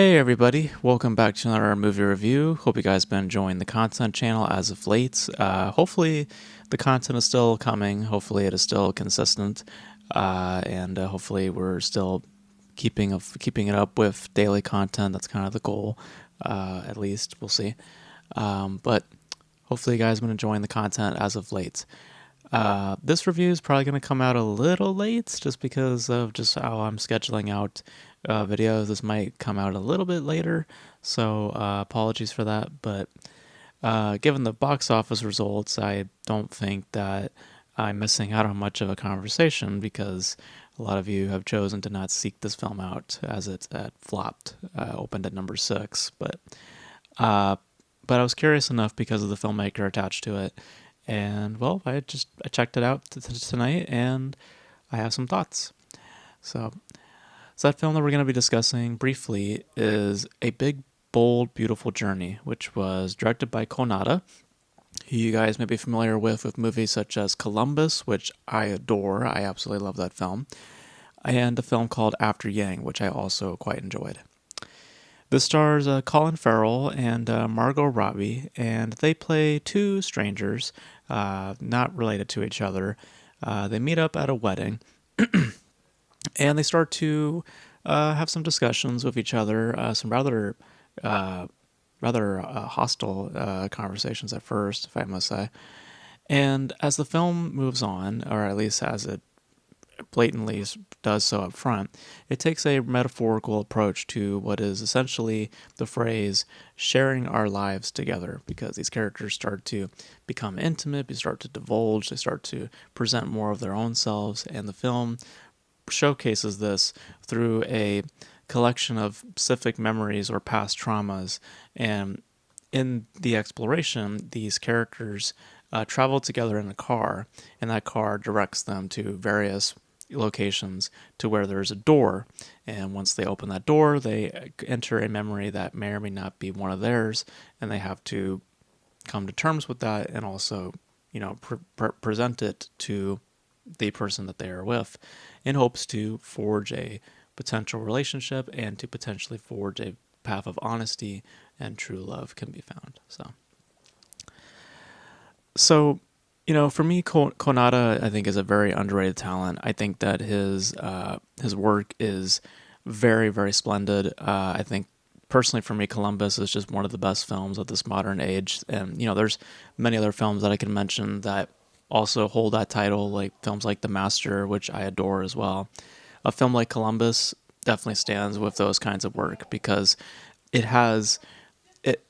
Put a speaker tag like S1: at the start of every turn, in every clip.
S1: Hey everybody, welcome back to another movie review. Hope you guys been enjoying the content channel as of late. Hopefully the content is still coming. Hopefully it is still consistent, and hopefully we're still keeping it up with daily content. That's kind of the goal. At least we'll see. But hopefully you guys have been enjoying the content as of late. This review is probably going to come out a little late just because of just how I'm scheduling out videos. This might come out a little bit later, so apologies for that. But given the box office results, I don't think that I'm missing out on much of a conversation because a lot of you have chosen to not seek this film out as it flopped, opened at number 6. Uh, but I was curious enough because of the filmmaker attached to it. And well, I checked it out tonight, and I have some thoughts. So, that film that we're going to be discussing briefly is A Big, Bold, Beautiful Journey, which was directed by Konada, who you guys may be familiar with movies such as Columbus, which I adore. I absolutely love that film, and a film called After Yang, which I also quite enjoyed. This stars Colin Farrell and Margot Robbie, and they play two strangers, not related to each other. They meet up at a wedding, and they start to have some discussions with each other, some rather hostile conversations at first, if I must say. And as the film moves on, or at least as it blatantly does so up front, it takes a metaphorical approach to what is essentially the phrase sharing our lives together, because these characters start to become intimate, they start to divulge, they start to present more of their own selves, and the film showcases this through a collection of specific memories or past traumas. And in the exploration, these characters travel together in a car, and that car directs them to various locations to where there's a door. And once they open that door, they enter a memory that may or may not be one of theirs, and they have to come to terms with that and also, present it to the person that they are with in hopes to forge a potential relationship and to potentially forge a path of honesty and true love can be found. So, for me, Konada, I think, is a very underrated talent. I think that his work is very, very splendid. I think personally, for me, Columbus is just one of the best films of this modern age. And there's many other films that I can mention that also hold that title, like films like The Master, which I adore as well. A film like Columbus definitely stands with those kinds of work because it has it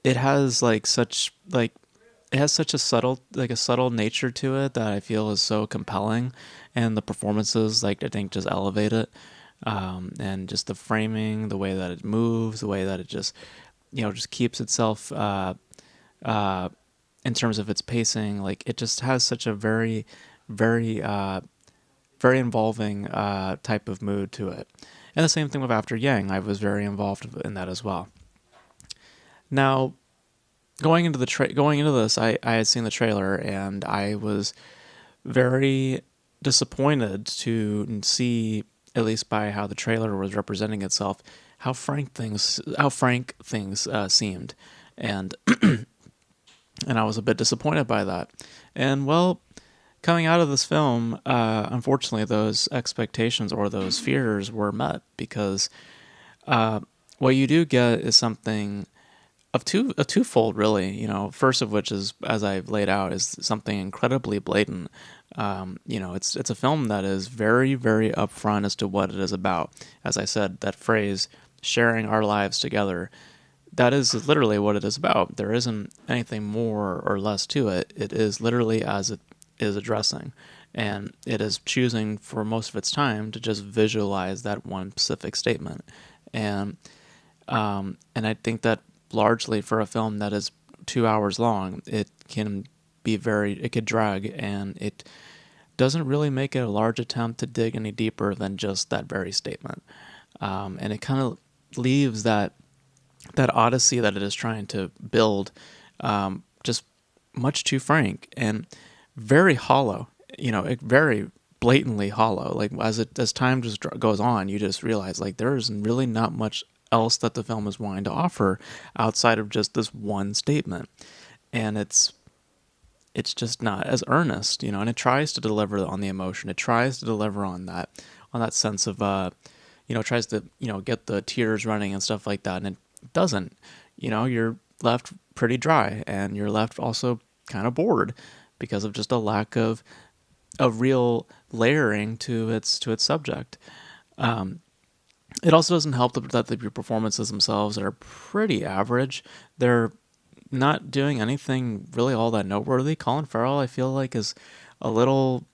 S1: has it has such a subtle nature to it that I feel is so compelling, and the performances, I think, just elevate it. And just the framing, the way that it moves, the way that it just keeps itself uh, in terms of its pacing. Like, it just has such a very, very, very involving type of mood to it. And the same thing with After Yang. I was very involved in that as well. Now, going into this, I had seen the trailer, and I was very disappointed to see, at least by how the trailer was representing itself, how frank things seemed, and and I was a bit disappointed by that. And well, coming out of this film, unfortunately, those expectations or those fears were met because uh, what you do get is something a twofold, really. First of which is, as I've laid out, is something incredibly blatant. It's a film that is very, very upfront as to what it is about. As I said, that phrase, sharing our lives together, that is literally what it is about. There isn't anything more or less to it. It is literally as it is addressing. And it is choosing for most of its time to just visualize that one specific statement. And I think that largely for a film that is 2 hours long, it could drag, and it doesn't really make a large attempt to dig any deeper than just that very statement. And it kind of leaves that odyssey that it is trying to build, just much too frank and very hollow. Very blatantly hollow. Like, as time just goes on, you just realize, like, there is really not much else that the film is wanting to offer outside of just this one statement. And it's just not as earnest, and it tries to deliver on the emotion. It tries to deliver on that sense of tries to, get the tears running and stuff like that, and it doesn't. You're left pretty dry, and you're left also kind of bored because of just a lack of real layering to its subject. It also doesn't help that the performances themselves are pretty average. They're not doing anything really all that noteworthy. Colin Farrell, I feel like, is a little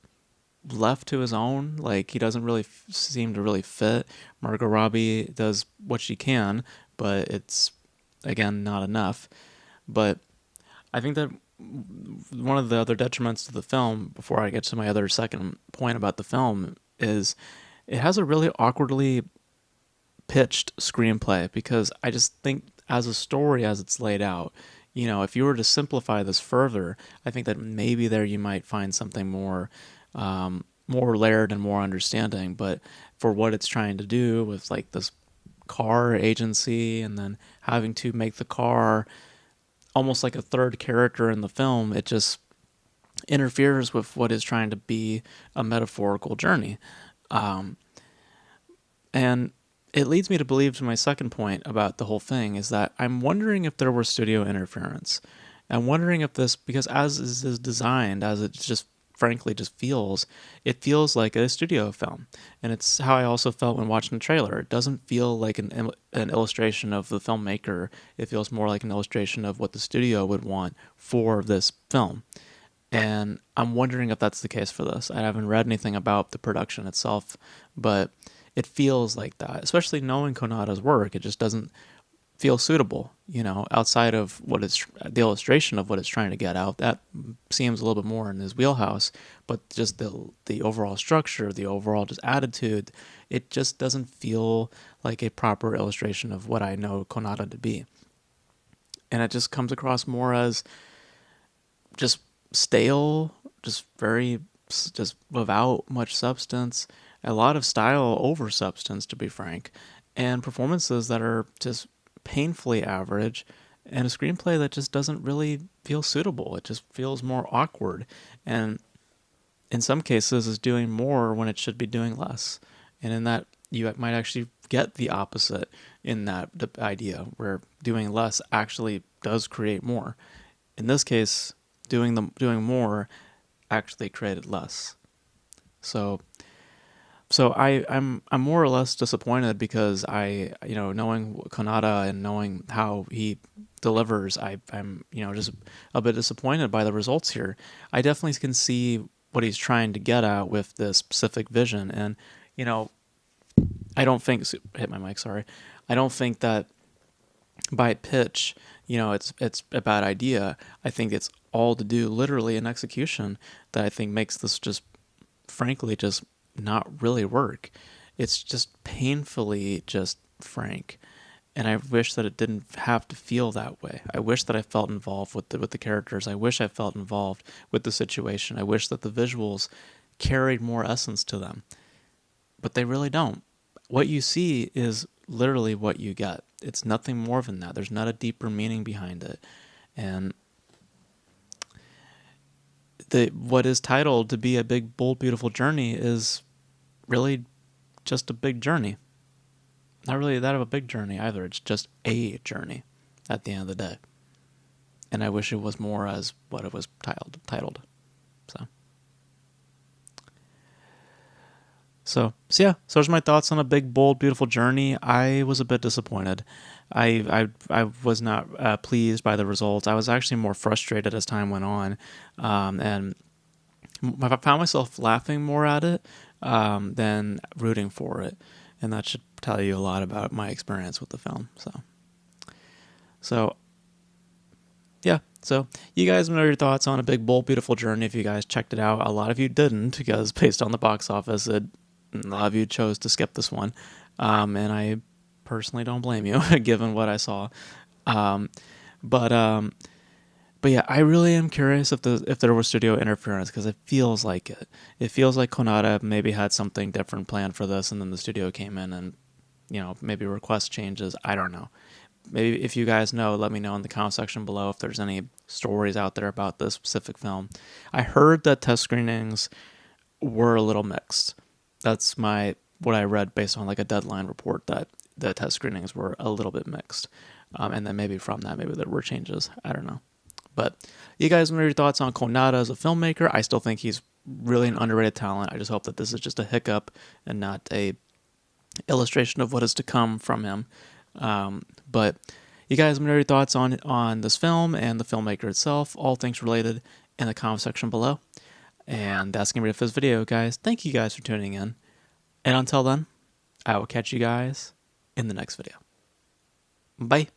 S1: left to his own. Like, he doesn't really seem to really fit. Margot Robbie does what she can, but it's, again, not enough. But I think that one of the other detriments to the film, before I get to my other second point about the film, is it has a really awkwardly pitched screenplay, because I just think as a story, as it's laid out, if you were to simplify this further, I think that maybe there you might find something more layered and more understanding. But for what it's trying to do with like this car agency, and then having to make the car almost like a third character in the film, it just interferes with what is trying to be a metaphorical journey. And it leads me to believe, to my second point about the whole thing, is that I'm wondering if there were studio interference. I'm wondering if this, because as is designed, as it just frankly just feels, it feels like a studio film. And it's how I also felt when watching the trailer. It doesn't feel like an illustration of the filmmaker. It feels more like an illustration of what the studio would want for this film. And I'm wondering if that's the case for this. I haven't read anything about the production itself, but it feels like that, especially knowing Konada's work. It just doesn't feel suitable, outside of what it's, the illustration of what it's trying to get out. That seems a little bit more in his wheelhouse, but just the overall structure, the overall just attitude, it just doesn't feel like a proper illustration of what I know Konada to be. And it just comes across more as just stale, just without much substance, a lot of style over substance, to be frank, and performances that are just painfully average, and a screenplay that just doesn't really feel suitable. It just feels more awkward, and in some cases is doing more when it should be doing less. And in that, you might actually get the opposite in that idea, where doing less actually does create more. In this case, doing more actually created less. So I'm more or less disappointed, because knowing Konada and knowing how he delivers, I'm just a bit disappointed by the results here. I definitely can see what he's trying to get at with this specific vision, and I don't think, hit my mic, sorry. I don't think that by pitch, it's a bad idea. I think it's all to do literally in execution that I think makes this just, frankly, just not really work. It's just painfully just frank. And I wish that it didn't have to feel that way. I wish that I felt involved with the characters. I wish I felt involved with the situation. I wish that the visuals carried more essence to them. But they really don't. What you see is literally what you get. It's nothing more than that. There's not a deeper meaning behind it. And what is titled to be a big, bold, beautiful journey is really just a big journey. Not really that of a big journey either. It's just a journey at the end of the day. And I wish it was more as what it was titled. So yeah, so there's my thoughts on a big, bold, beautiful journey. I was a bit disappointed. I was not pleased by the results. I was actually more frustrated as time went on, and I found myself laughing more at it than rooting for it, and that should tell you a lot about my experience with the film. So yeah. So you guys know your thoughts on a big, bold, beautiful journey. If you guys checked it out, a lot of you didn't, because based on the box office, a lot of you chose to skip this one, and I personally don't blame you, given what I saw. But yeah, I really am curious if there was studio interference, because it feels like it. It feels like Konada maybe had something different planned for this, and then the studio came in and maybe request changes. I don't know. Maybe if you guys know, let me know in the comment section below if there's any stories out there about this specific film. I heard that test screenings were a little mixed. That's what I read based on like a Deadline report, that the test screenings were a little bit mixed. And then maybe from that, maybe there were changes. I don't know. But you guys, what are your thoughts on Konada as a filmmaker? I still think he's really an underrated talent. I just hope that this is just a hiccup and not a illustration of what is to come from him. But you guys, what are your thoughts on this film and the filmmaker itself? All things related in the comment section below. And that's going to be it for this video, guys. Thank you guys for tuning in. And until then, I will catch you guys in the next video. Bye.